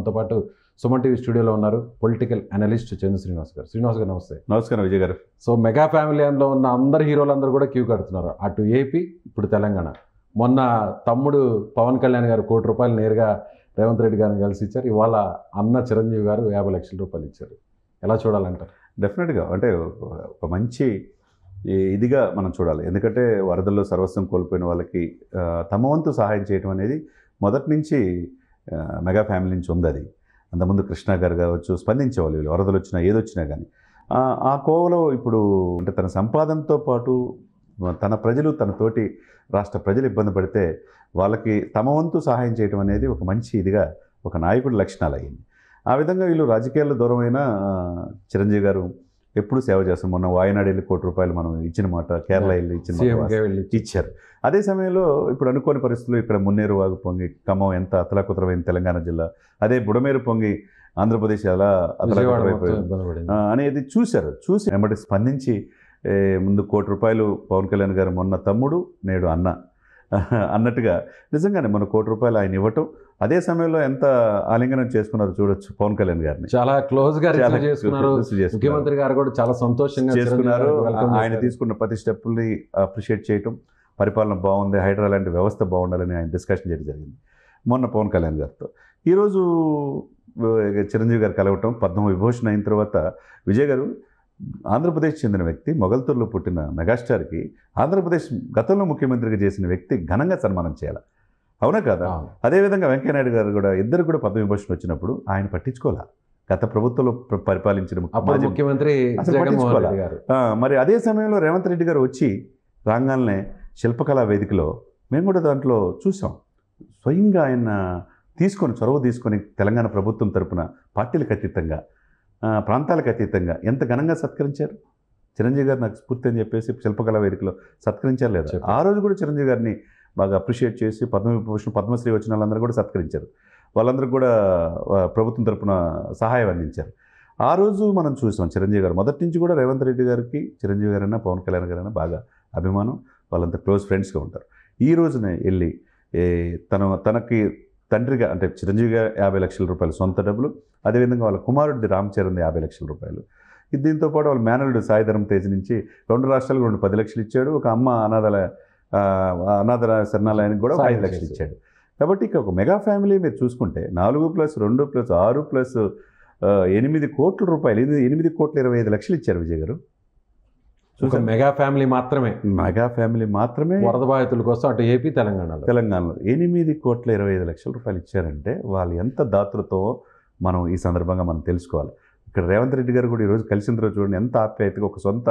మనతో పాటు సుమన్ టీవీ స్టూడియోలో ఉన్నారు పొలిటికల్ అనలిస్ట్ చందు శ్రీనివాస్ గారు. శ్రీనివాస్ గారు నమస్తే. నమస్కారం విజయ్ గారు. సో మెగా ఫ్యామిలీలో ఉన్న అందరు హీరోలందరూ కూడా క్యూ కడుతున్నారు. అటు ఏపీ, ఇప్పుడు తెలంగాణ. మొన్న తమ్ముడు పవన్ కళ్యాణ్ గారు ₹1 నేరుగా రేవంత్ రెడ్డి గారిని కలిసి ఇచ్చారు. ఇవాళ అన్న చిరంజీవి గారు ₹50 లక్షలు ఇచ్చారు. ఎలా చూడాలంటారు? డెఫినెట్గా అంటే ఒక మంచి ఇదిగా మనం చూడాలి. ఎందుకంటే వరదల్లో సర్వస్వం కోల్పోయిన వాళ్ళకి తమ వంతు సహాయం చేయడం అనేది మొదటి నుంచి మెగా ఫ్యామిలీ నుంచి ఉంది. అది అంతకుముందు కృష్ణ గారు కావచ్చు స్పందించేవాళ్ళు, వీళ్ళు వరదలు వచ్చినా ఏదొచ్చినా కానీ. ఆ కోవలో ఇప్పుడు అంటే తన సంపాదనతో పాటు తన ప్రజలు, తన తోటి రాష్ట్ర ప్రజలు ఇబ్బంది పడితే వాళ్ళకి తమ వంతు సహాయం చేయడం అనేది ఒక మంచి ఇదిగా ఒక నాయకుడి లక్షణాలు అయ్యింది. ఆ విధంగా వీళ్ళు రాజకీయాల్లో దూరమైన చిరంజీవి గారు ఎప్పుడు సేవ చేస్తారు. మొన్న వాయనాడు వెళ్ళి ₹1 మనం ఇచ్చిన మాట, కేరళ వెళ్ళి ఇచ్చారు. అదే సమయంలో ఇప్పుడు అనుకోని పరిస్థితులు ఇక్కడ మున్నేరు వాగు పొంగి ఖమ్మం ఎంత అతలాకుతలమైన తెలంగాణ జిల్లా, అదే బుడమేరు పొంగి ఆంధ్రప్రదేశ్ ఎలా అతలాకుతలమైపోయింది అనేది చూసి వెంబడి స్పందించి ముందు ₹1 పవన్ కళ్యాణ్ గారు మొన్న తమ్ముడు నేడు అన్న అన్నట్టుగా నిజంగానే మన ₹1 ఆయన ఇవ్వటం, అదే సమయంలో ఎంత ఆలింగనం చేసుకున్నారో చూడొచ్చు పవన్ కళ్యాణ్ గారిని. చాలా క్లోజ్ గా చేసుకున్నారు. ముఖ్యమంత్రి గారు కూడా చాలా సంతోషంగా చేసుకున్నారు. ఆయన తీసుకున్న ప్రతి స్టెప్ని అప్రిషియేట్ చేయటం, పరిపాలన బాగుంది, హైడ్రా లాంటి వ్యవస్థ బాగుండాలని ఆయన డిస్కషన్ చేయడం జరిగింది మొన్న పవన్ కళ్యాణ్ గారితో. ఈరోజు చిరంజీవి గారు కలవటం, పద్మవిభూషణ్ అయిన తర్వాత విజయ్ గారు ఆంధ్రప్రదేశ్ చెందిన వ్యక్తి, మొగల్తూరులో పుట్టిన మెగాస్టార్కి ఆంధ్రప్రదేశ్ గతంలో ముఖ్యమంత్రిగా చేసిన వ్యక్తి ఘనంగా సన్మానం చేయాలి, అవునా కదా? అదేవిధంగా వెంకయ్యనాయుడు గారు కూడా ఇద్దరు కూడా పద్మవిభూషణ్ వచ్చినప్పుడు ఆయన పట్టించుకోవాలా. గత ప్రభుత్వంలో పరిపాలించిన ముఖ్యమంత్రి మరి అదే సమయంలో రేవంత్ రెడ్డి గారు వచ్చి రాగానే శిల్పకళా వేదికలో మేము కూడా దాంట్లో చూసాం. స్వయంగా ఆయన చొరవ తీసుకొని తెలంగాణ ప్రభుత్వం తరపున పార్టీలకు అతీతంగా, ప్రాంతాలకు అతీతంగా ఎంత ఘనంగా సత్కరించారు. చిరంజీవి గారు నాకు స్ఫూర్తి అని చెప్పేసి శిల్పకళా వేదికలో సత్కరించారు లేదా? ఆ రోజు కూడా చిరంజీవి గారిని బాగా అప్రిషియేట్ చేసి పద్మవిభూషణ్, పద్మశ్రీ వచ్చిన వాళ్ళందరూ కూడా సత్కరించారు. వాళ్ళందరూ కూడా ప్రభుత్వం తరపున సహాయం అందించారు. ఆ రోజు మనం చూసాం చిరంజీవి గారు మొదటి నుంచి కూడా రేవంత్ రెడ్డి గారికి చిరంజీవి గారైనా పవన్ కళ్యాణ్ గారైనా బాగా అభిమానం, వాళ్ళంతా క్లోజ్ ఫ్రెండ్స్గా ఉంటారు. ఈ రోజునే వెళ్ళి తనకి తండ్రిగా అంటే చిరంజీవి గారు ₹50 లక్షల సొంత డబ్బులు, అదేవిధంగా వాళ్ళ కుమారుడి రామ్ చరణ్ ₹50 లక్షలు. దీంతో పాటు వాళ్ళ మేనల్లుడు సాయి ధరమ్ తేజ్ నుంచి 2 రాష్ట్రాలకు 10 లక్షలు ఇచ్చాడు. ఒక అమ్మ అనాథ శరణాలయానికి కూడా 5 లక్షలు ఇచ్చాడు. కాబట్టి ఇక ఒక మెగా ఫ్యామిలీ మీరు చూసుకుంటే 4+2+6+8 కోట్ల రూపాయలు, 8,25,00,000 ఇచ్చారు విజయ్ గారు. మెగా ఫ్యామిలీ మాత్రమే వరద బాధితుల కోసం అటు ఏపీ, తెలంగాణలో ₹8,25,00,000 ఇచ్చారంటే వాళ్ళు ఎంత దాతృతో మనం ఈ సందర్భంగా మనం తెలుసుకోవాలి. ఇక్కడ రేవంత్ రెడ్డి గారు కూడా ఈరోజు కలిసిన రోజు చూడండి ఎంత ఆప్యాయతగా, ఒక సొంత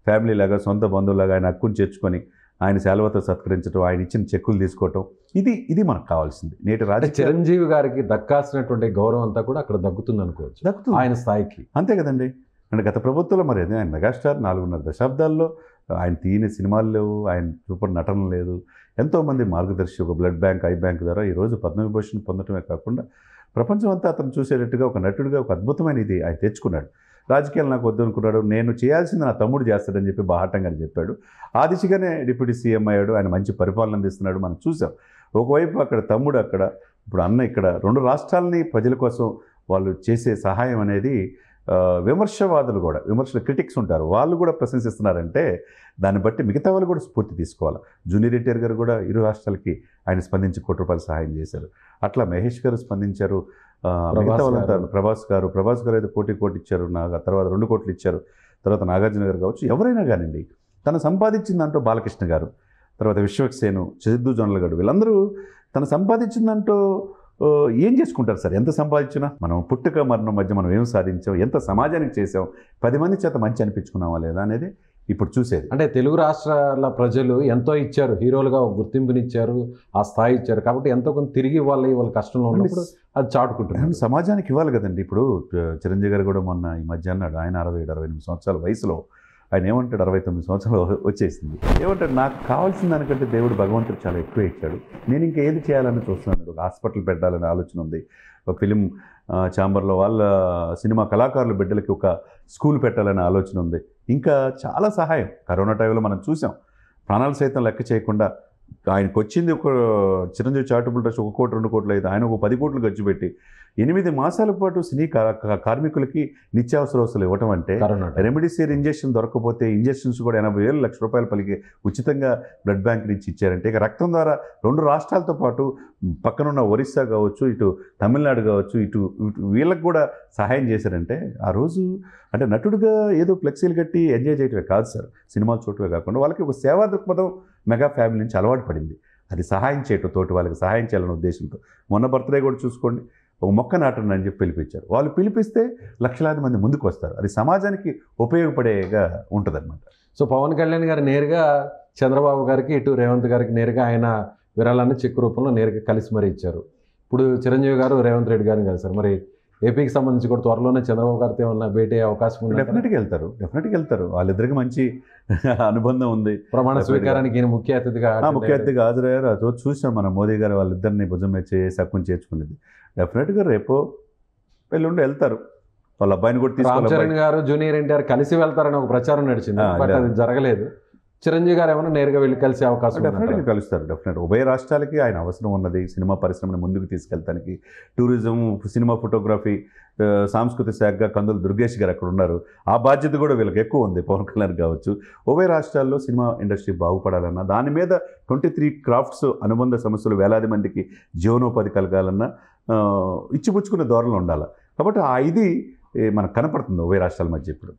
ఫ్యామిలీ లాగా, సొంత బంధువులాగా ఆయన హక్కును చేర్చుకొని ఆయన శాలువతో సత్కరించడం, ఆయన ఇచ్చిన చెక్కులు తీసుకోవటం, ఇది మనకు కావాల్సింది. నేటి చిరంజీవి గారికి దక్కాల్సినటువంటి గౌరవం అంతా కూడా అక్కడ దక్కుతుంది అనుకోవచ్చు, ఆయన స్థాయికి. అంతే కదండి. అంటే గత ప్రభుత్వంలో మరి అదే ఆయన మెగాస్టార్ 4.5 దశాబ్దాల్లో ఆయన తీయని సినిమాలు లేవు, ఆయన సూపర్ నటన లేదు. ఎంతోమంది మార్గదర్శి, ఒక బ్లడ్ బ్యాంక్, ఐ బ్యాంక్ ద్వారా ఈరోజు పద్మవిభూషణ్ పొందటమే కాకుండా ప్రపంచం అంతా అతను చూసేటట్టుగా ఒక నటుడిగా ఒక అద్భుతమైన ఇది ఆయన తెచ్చుకున్నాడు. రాజకీయాలు నాకు వద్దు అనుకున్నాడు, నేను చేయాల్సింది నా తమ్ముడు చేస్తాడని చెప్పి బాహాటంగా చెప్పాడు. ఆ దిశగానే డిప్యూటీ సీఎం అయ్యాడు. ఆయన మంచి పరిపాలన అందిస్తున్నాడు, మనం చూసాం. ఒకవైపు అక్కడ తమ్ముడు, అక్కడ ఇప్పుడు అన్న, ఇక్కడ 2 రాష్ట్రాలని ప్రజల కోసం వాళ్ళు చేసే సహాయం అనేది విమర్శవాదులు కూడా, క్రిటిక్స్ ఉంటారు, వాళ్ళు కూడా ప్రశంసిస్తున్నారంటే దాన్ని బట్టి మిగతా వాళ్ళు కూడా స్ఫూర్తి తీసుకోవాలి. జూనియర్ ఎన్టీఆర్ గారు కూడా 2 రాష్ట్రాలకి ఆయన స్పందించి ₹1 సహాయం చేశారు. అట్లా మహేష్ గారు స్పందించారు. మిగతా వాళ్ళంతా ప్రభాస్ గారు అయితే కోటి ఇచ్చారు. తర్వాత 2 కోట్లు ఇచ్చారు. తర్వాత నాగార్జున గారు కావచ్చు, ఎవరైనా కానివ్వండి తను సంపాదించిన దాంట్లో బాలకృష్ణ గారు, తర్వాత విశ్వక్సేను, సిద్ధు జొన్నలగడ్డ, వీళ్ళందరూ తను సంపాదించిన దాంట్లో ఏం చేసుకుంటారు సార్? ఎంత సంపాదించినా మనం పుట్టుక మరణం మధ్య మనం ఏం సాధించాం, ఎంత సమాజానికి చేసాం, 10 మంది చేత మంచి అనిపించుకున్నామా లేదా అనేది ఇప్పుడు చూసేది. అంటే తెలుగు రాష్ట్రాల ప్రజలు ఎంతో ఇచ్చారు, హీరోలుగా గుర్తింపునిచ్చారు, ఆ స్థాయి ఇచ్చారు. కాబట్టి ఎంతో కొంత తిరిగి వాళ్ళ కష్టంలో ఉన్నప్పుడు అది చాటుకుంటున్నారు, సమాజానికి ఇవ్వాలి కదండి. ఇప్పుడు చిరంజీవి గారు కూడా మొన్న ఈ మధ్య అన్నాడు, ఆయన 67-68 సంవత్సరాల వయసులో ఆయన ఏమంటాడు, 69 సంవత్సరాలు వచ్చేసింది, ఏమంటాడు, నాకు కావాల్సిన దానికంటే దేవుడు భగవంతుడు చాలా ఎక్కువ ఇచ్చాడు, నేను ఇంకా ఏది చేయాలని చూస్తున్నాను. ఒక హాస్పిటల్ పెట్టాలనే ఆలోచన ఉంది, ఒక ఫిలిం ఛాంబర్లో వాళ్ళ సినిమా కళాకారుల బిడ్డలకి ఒక స్కూల్ పెట్టాలనే ఆలోచన ఉంది. ఇంకా చాలా సహాయం కరోనా టైంలో మనం చూసాం. ప్రాణాలు సైతం లెక్క చేయకుండా ఆయనకు వచ్చింది ఒక చిరంజీవి చారిటబుల్ ట్రస్ట్ 1 కోటి 2 కోట్లు అయితే ఆయన ఒక 10 కోట్లు ఖర్చు పెట్టి 8 మాసాల పాటు సినీ కార్మికులకి నిత్యావసర వస్తువులు ఇవ్వటం అంటే, కరోనా రెమిడిసివిర్ ఇంజెక్షన్ దొరకకపోతే ఇంజెక్షన్స్ కూడా 80,000 లక్ష రూపాయలు పలికి ఉచితంగా బ్లడ్ బ్యాంక్ నుంచి ఇచ్చారంటే, ఇక రక్తం ద్వారా 2 రాష్ట్రాలతో పాటు పక్కనున్న ఒరిస్సా కావచ్చు, ఇటు తమిళనాడు కావచ్చు, ఇటు వీళ్ళకి కూడా సహాయం చేశారంటే, ఆ రోజు అంటే నటుడుగా ఏదో ఫ్లెక్సీలు కట్టి ఎంజాయ్ చేయటమే కాదు సార్, సినిమాలు చూడటమే కాకుండా వాళ్ళకి ఒక సేవా దృక్పథం మెగా ఫ్యామిలీ నుంచి అలవాటు పడింది. అది సహాయం చేయటం, తోటి వాళ్ళకి సహాయం చేయాలనే ఉద్దేశంతో. మొన్న బర్త్డే కూడా చూసుకోండి, ఒక మొక్క నాటండి అని చెప్పి పిలిపించారు. వాళ్ళు పిలిపిస్తే లక్షలాది మంది ముందుకు వస్తారు. అది సమాజానికి ఉపయోగపడేగా ఉంటుందన్నమాట. సో పవన్ కళ్యాణ్ గారు నేరుగా చంద్రబాబు గారికి, ఇటు రేవంత్ గారికి నేరుగా ఆయన విరాళాన్ని చెక్ రూపంలో నేరుగా కలిసి మరీ ఇచ్చారు. ఇప్పుడు చిరంజీవి గారు రేవంత్ రెడ్డి గారిని కలిసారు. మరి ఏపీకి సంబంధించి కూడా త్వరలోనే చంద్రబాబు గారితో ఏమన్నా భేటీ అయ్యే అవకాశం ఉంది? డెఫినెట్గా వెళ్తారు. వాళ్ళిద్దరికి మంచి అనుబంధం ఉంది. ప్రమాణ స్వీకారానికి ఈయన ముఖ్య అతిథిగా హాజరయ్యారు. ఆ రోజు చూసాం మనం, మోదీ గారు వాళ్ళిద్దరిని భుజం మీద చేసి హక్కుని చేర్చుకునేది. డెఫినెట్గా రేపో ఎల్లుండి వెళ్తారు. వాళ్ళ అబ్బాయిని కూడా రామ్ చరణ్ గారు, జూనియర్ ఎన్టీఆర్ కలిసి వెళ్తారని ఒక ప్రచారం నడిచింది, బట్ అది జరగలేదు. చిరంజీవి గారు ఏమైనా నేరుగా వెళ్ళి కలిసే అవకాశం? డెఫినెట్గా కలుస్తారు. ఉభయ రాష్ట్రాలకి ఆయన అవసరం ఉన్నది. సినిమా పరిశ్రమను ముందుకు తీసుకెళ్తానికి టూరిజం, సినిమా ఫోటోగ్రఫీ, సాంస్కృతిక శాఖగా కందులు దుర్గేష్ గారు అక్కడ ఉన్నారు. ఆ బాధ్యత కూడా వీళ్ళకి ఎక్కువ ఉంది. పవన్ కళ్యాణ్ కావచ్చు. ఉభయ రాష్ట్రాల్లో సినిమా ఇండస్ట్రీ బాగుపడాలన్నా, దాని మీద 23 క్రాఫ్ట్స్ అనుబంధ సంస్థలు వేలాది మందికి జీవనోపాధి కలగాలన్నా ఇచ్చిపుచ్చుకునే ధోరణిలో ఉండాలి. కాబట్టి ఇది మనకు కనపడుతుంది ఉభయ రాష్ట్రాల మధ్య ఇప్పుడు.